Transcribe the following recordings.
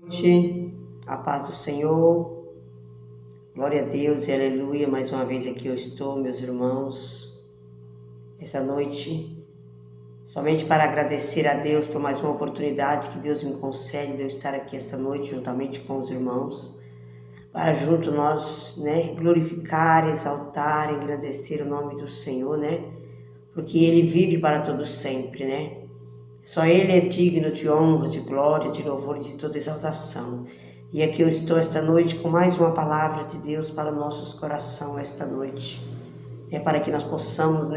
Noite, a paz do Senhor, glória a Deus e aleluia. Mais uma vez aqui eu estou, meus irmãos, essa noite, somente para agradecer a Deus por mais uma oportunidade que Deus me concede de eu estar aqui esta noite juntamente com os irmãos, para junto nós, glorificar, exaltar, agradecer o nome do Senhor, porque Ele vive para todos sempre, Só Ele é digno de honra, de glória, de louvor e de toda exaltação. E aqui eu estou esta noite com mais uma palavra de Deus para os nossos corações esta noite. Para que nós possamos,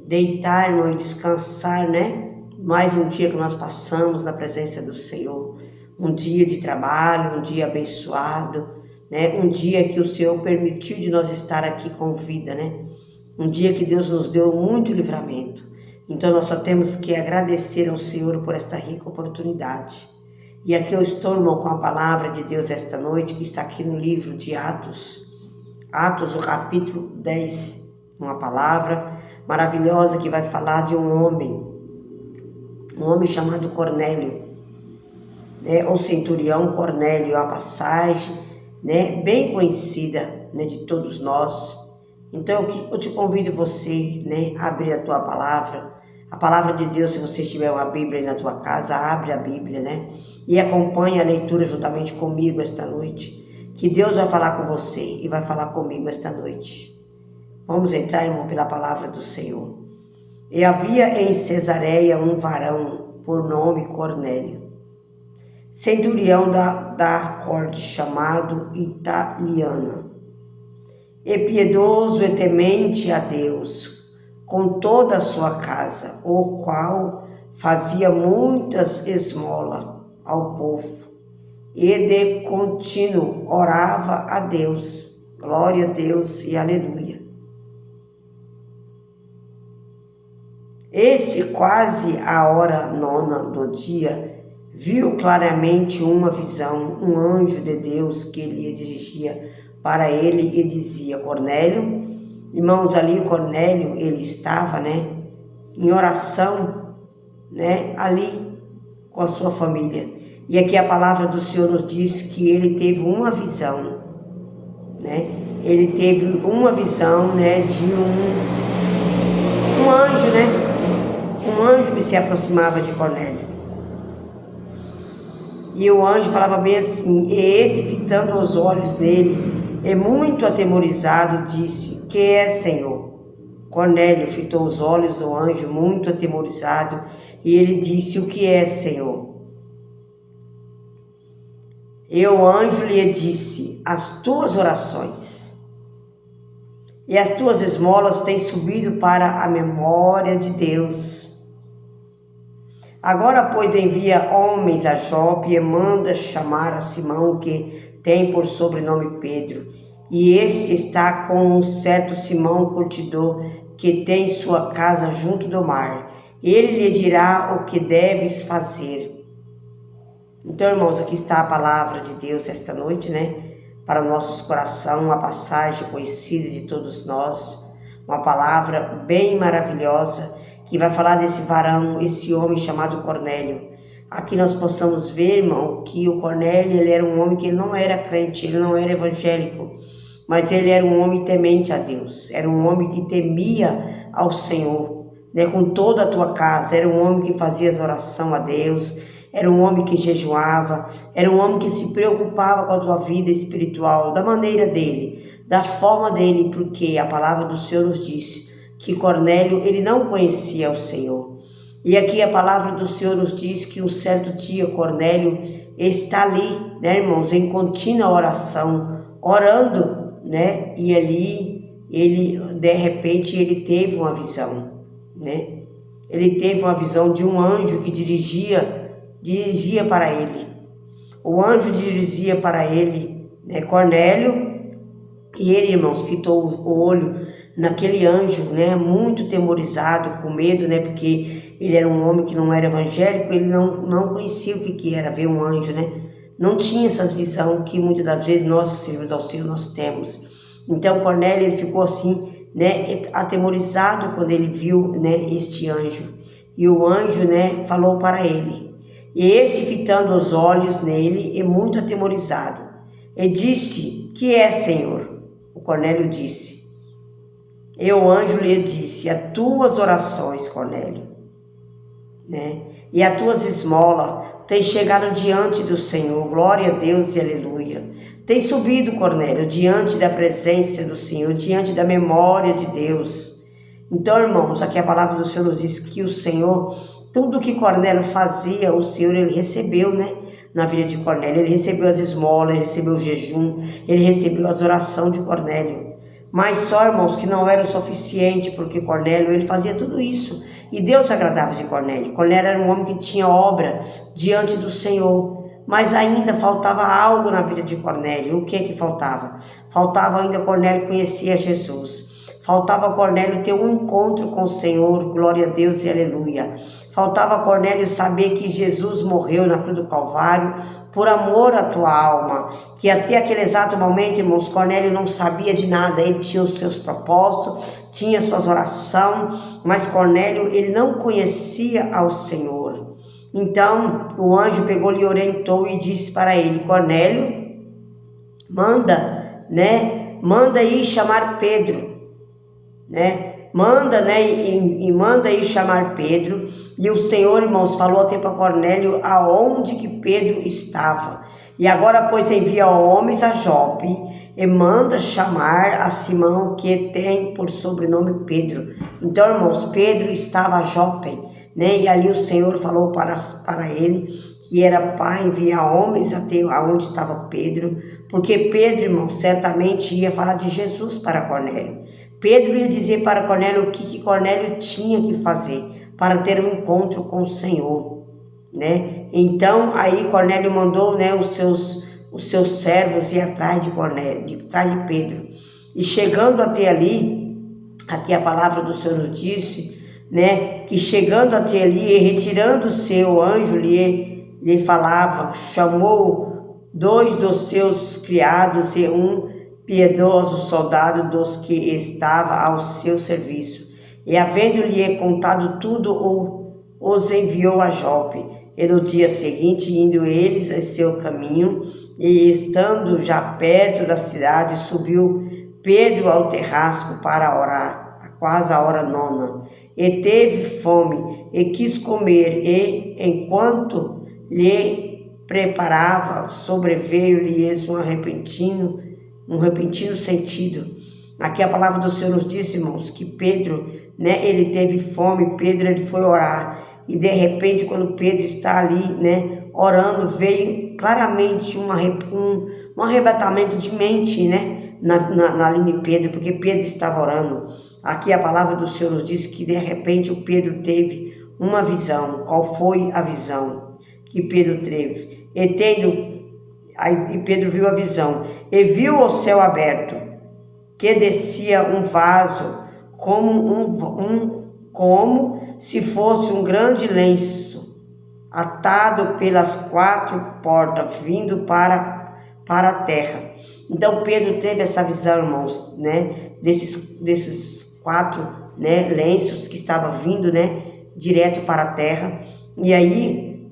deitar e descansar, Mais um dia que nós passamos na presença do Senhor. Um dia de trabalho, um dia abençoado, Um dia que o Senhor permitiu de nós estar aqui com vida, Um dia que Deus nos deu muito livramento. Então nós só temos que agradecer ao Senhor por esta rica oportunidade. E aqui eu estou, irmão, com a palavra de Deus esta noite, que está aqui no livro de Atos, o capítulo 10, uma palavra maravilhosa que vai falar de um homem chamado Cornélio, o centurião Cornélio, é uma passagem, bem conhecida, de todos nós. Então eu te convido você, a abrir a tua palavra. A palavra de Deus, se você tiver uma Bíblia aí na tua casa, abre a Bíblia, E acompanhe a leitura juntamente comigo esta noite. Que Deus vai falar com você e vai falar comigo esta noite. Vamos entrar, irmão, pela palavra do Senhor. E havia em Cesareia um varão por nome Cornélio, centurião da corte, chamado Italiana, e piedoso e temente a Deus, com toda a sua casa, o qual fazia muitas esmolas ao povo, e de contínuo orava a Deus. Glória a Deus e aleluia. Este, quase a hora 9 do dia, viu claramente uma visão, um anjo de Deus que lhe dirigia para ele e dizia: Cornélio. Irmãos, ali Cornélio, ele estava, em oração, ali com a sua família. E aqui a palavra do Senhor nos diz que ele teve uma visão, Ele teve uma visão, de um anjo, Um anjo que se aproximava de Cornélio. E o anjo falava bem assim, e esse, fitando os olhos nele, e muito atemorizado, disse: Que é, Senhor? Cornélio fitou os olhos do anjo, muito atemorizado, e ele disse: O que é, Senhor? E o anjo lhe disse: As tuas orações e as tuas esmolas têm subido para a memória de Deus. Agora, pois, envia homens a Jope e manda chamar a Simão, que tem por sobrenome Pedro, e este está com um certo Simão curtidor, que tem sua casa junto do mar. Ele lhe dirá o que deves fazer. Então, irmãos, aqui está a palavra de Deus esta noite, para nossos corações, uma passagem conhecida de todos nós, uma palavra bem maravilhosa, que vai falar desse varão, esse homem chamado Cornélio. Aqui nós possamos ver, irmão, que o Cornélio, ele era um homem que ele não era crente, ele não era evangélico, mas ele era um homem temente a Deus, era um homem que temia ao Senhor, com toda a tua casa, era um homem que fazia as orações a Deus, era um homem que jejuava, era um homem que se preocupava com a tua vida espiritual, da maneira dele, da forma dele, porque a palavra do Senhor nos diz que Cornélio, ele não conhecia o Senhor. E aqui a palavra do Senhor nos diz que um certo dia Cornélio está ali, irmãos, em contínua oração, orando, E ali, ele, de repente, ele teve uma visão, Ele teve uma visão de um anjo que dirigia para ele. O anjo dirigia para ele, Cornélio, e ele, irmãos, fitou o olho naquele anjo, muito temorizado, com medo, porque ele era um homem que não era evangélico, ele não conhecia o que era ver um anjo, Não tinha essas visões que muitas das vezes nós que servimos ao Senhor nós temos. Então Cornélio, ele ficou assim, atemorizado quando ele viu, este anjo. E o anjo, falou para ele. E este, fitando os olhos nele, e muito atemorizado, e disse: que é, Senhor? O Cornélio disse. E o anjo lhe disse: as tuas orações, Cornélio, né? E as tuas esmolas têm chegado diante do Senhor. Glória a Deus e aleluia. Tem subido, Cornélio, diante da presença do Senhor, diante da memória de Deus. Então, irmãos, aqui a palavra do Senhor nos diz que o Senhor, tudo que Cornélio fazia, o Senhor, ele recebeu, né? Na vida de Cornélio, ele recebeu as esmolas, ele recebeu o jejum, ele recebeu as orações de Cornélio. Mas só, irmãos, que não era o suficiente, porque Cornélio, ele fazia tudo isso. E Deus se agradava de Cornélio. Cornélio era um homem que tinha obra diante do Senhor. Mas ainda faltava algo na vida de Cornélio. O que faltava? Faltava ainda Cornélio conhecer a Jesus. Faltava Cornélio ter um encontro com o Senhor. Glória a Deus e aleluia. Faltava Cornélio saber que Jesus morreu na cruz do Calvário por amor à tua alma, que até aquele exato momento, irmãos, Cornélio não sabia de nada. Ele tinha os seus propósitos, tinha suas orações, mas Cornélio, ele não conhecia ao Senhor. Então, o anjo pegou-lhe e orientou e disse para ele: Cornélio, manda ir chamar Pedro, né? Manda ir chamar Pedro. E o Senhor, irmãos, falou até para Cornélio aonde que Pedro estava. E agora, pois, envia homens a Jope e manda chamar a Simão, que tem por sobrenome Pedro. Então, irmãos, Pedro estava a Jope, né? E ali o Senhor falou para ele que era para enviar homens até aonde estava Pedro, porque Pedro, irmão, certamente ia falar de Jesus para Cornélio. Pedro ia dizer para Cornélio o que Cornélio tinha que fazer para ter um encontro com o Senhor, né? Então, aí Cornélio mandou, né, os seus servos ir atrás de Cornélio, atrás de Pedro. E chegando até ali, aqui a palavra do Senhor nos disse, né, que chegando até ali e retirando-se, o anjo lhe falava, chamou 2 dos seus criados e um piedoso soldado dos que estava ao seu serviço. E havendo-lhe contado tudo, os enviou a Jope. E no dia seguinte, indo eles a seu caminho, e estando já perto da cidade, subiu Pedro ao terraço para orar, quase a hora 9. E teve fome, e quis comer, e enquanto lhe preparava, sobreveio-lhe um repentino sentido. Aqui a palavra do Senhor nos disse, irmãos, que Pedro, né, ele teve fome. Pedro, ele foi orar, e de repente, quando Pedro está ali, né, orando, veio claramente um arrebatamento de mente, né, na linha de Pedro, porque Pedro estava orando. Aqui a palavra do Senhor nos diz que de repente o Pedro teve uma visão. Qual foi a visão que Pedro teve? E Pedro viu a visão, e viu o céu aberto, que descia um vaso, como se fosse um grande lenço, atado pelas 4 portas, vindo para a terra. Então Pedro teve essa visão, irmãos, né, desses 4, né, lenços que estavam vindo, né, direto para a terra. E aí,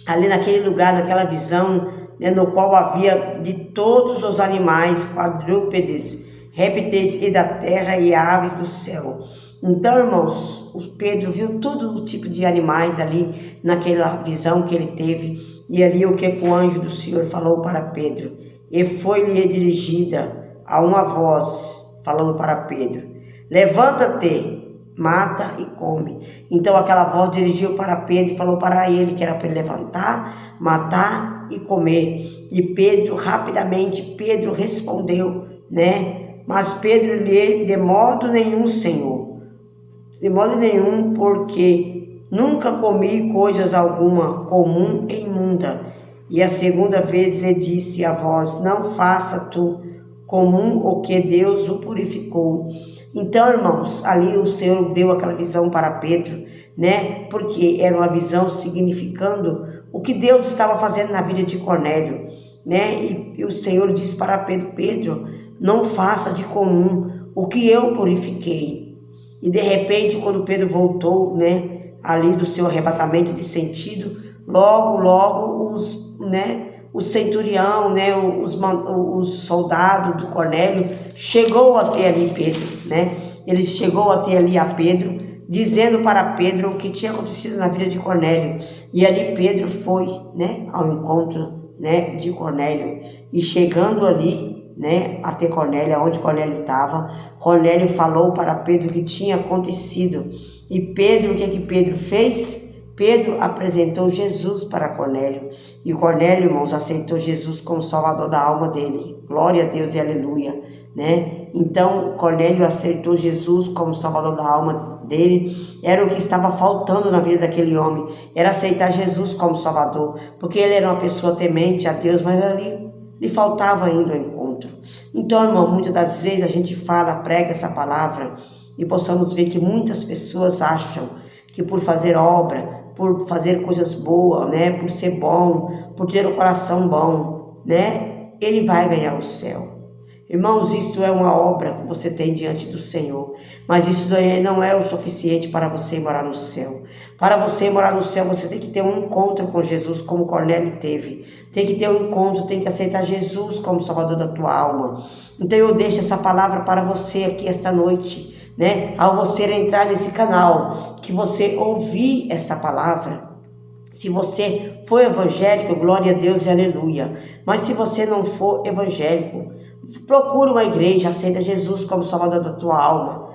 ali naquele lugar, naquela visão, né, no qual havia de todos os animais, quadrúpedes, répteis e da terra e aves do céu. Então, irmãos, o Pedro viu todo o tipo de animais ali naquela visão que ele teve. E ali o que o anjo do Senhor falou para Pedro? E foi-lhe dirigida a uma voz falando para Pedro: levanta-te, mata e come. Então aquela voz dirigiu para Pedro e falou para ele que era para ele levantar, matar e comer. E Pedro, rapidamente, Pedro respondeu, né? Mas Pedro lhe, de modo nenhum, Senhor, de modo nenhum, porque nunca comi coisas alguma comum e imunda. E a segunda vez lhe disse a voz: não faça tu comum o que Deus o purificou. Então, irmãos, ali o Senhor deu aquela visão para Pedro, né? Porque era uma visão significando o que Deus estava fazendo na vida de Cornélio, né? E o Senhor disse para Pedro: Pedro, não faça de comum o que eu purifiquei. E de repente, quando Pedro voltou, né, ali do seu arrebatamento de sentido, logo o centurião, os soldados do Cornélio chegou até ali Pedro, Ele chegou até ali a Pedro, dizendo para Pedro o que tinha acontecido na vida de Cornélio. E ali Pedro foi, ao encontro, de Cornélio. E chegando ali, até Cornélio, onde Cornélio estava, Cornélio falou para Pedro o que tinha acontecido. E Pedro, o que Pedro fez? Pedro apresentou Jesus para Cornélio. E Cornélio, irmãos, aceitou Jesus como salvador da alma dele. Glória a Deus e aleluia, Então, Cornélio aceitou Jesus como salvador da alma dele. Era o que estava faltando na vida daquele homem. Era aceitar Jesus como salvador. Porque ele era uma pessoa temente a Deus, mas ali lhe faltava ainda o encontro. Então, irmão, muitas das vezes a gente prega essa palavra e possamos ver que muitas pessoas acham que por fazer obra, por fazer coisas boas, por ser bom, por ter um coração bom, ele vai ganhar o céu. Irmãos, isso é uma obra que você tem diante do Senhor, mas isso não é o suficiente para você morar no céu. Para você morar no céu, você tem que ter um encontro com Jesus, como Cornélio teve. Tem que ter um encontro, tem que aceitar Jesus como salvador da tua alma. Então eu deixo essa palavra para você aqui esta noite, Ao você entrar nesse canal, que você ouvir essa palavra. Se você for evangélico, glória a Deus e aleluia. Mas se você não for evangélico, procura uma igreja, aceita Jesus como salvador da tua alma,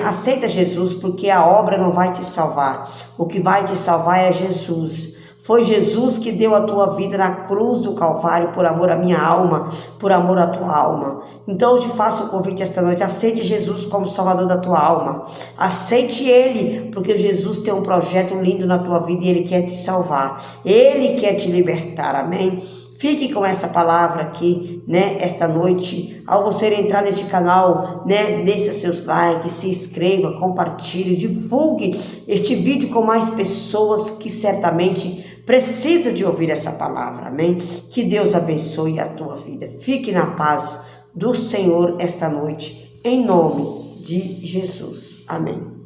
Aceita Jesus, porque a obra não vai te salvar. O que vai te salvar é Jesus. Foi Jesus que deu a tua vida na cruz do Calvário por amor à minha alma, por amor à tua alma. Então eu te faço o convite esta noite, aceite Jesus como salvador da tua alma. Aceite Ele, porque Jesus tem um projeto lindo na tua vida e Ele quer te salvar. Ele quer te libertar, amém? Fique com essa palavra aqui, esta noite. Ao você entrar neste canal, deixe seus likes, se inscreva, compartilhe, divulgue este vídeo com mais pessoas que certamente precisam de ouvir essa palavra, amém? Que Deus abençoe a tua vida. Fique na paz do Senhor esta noite, em nome de Jesus, amém.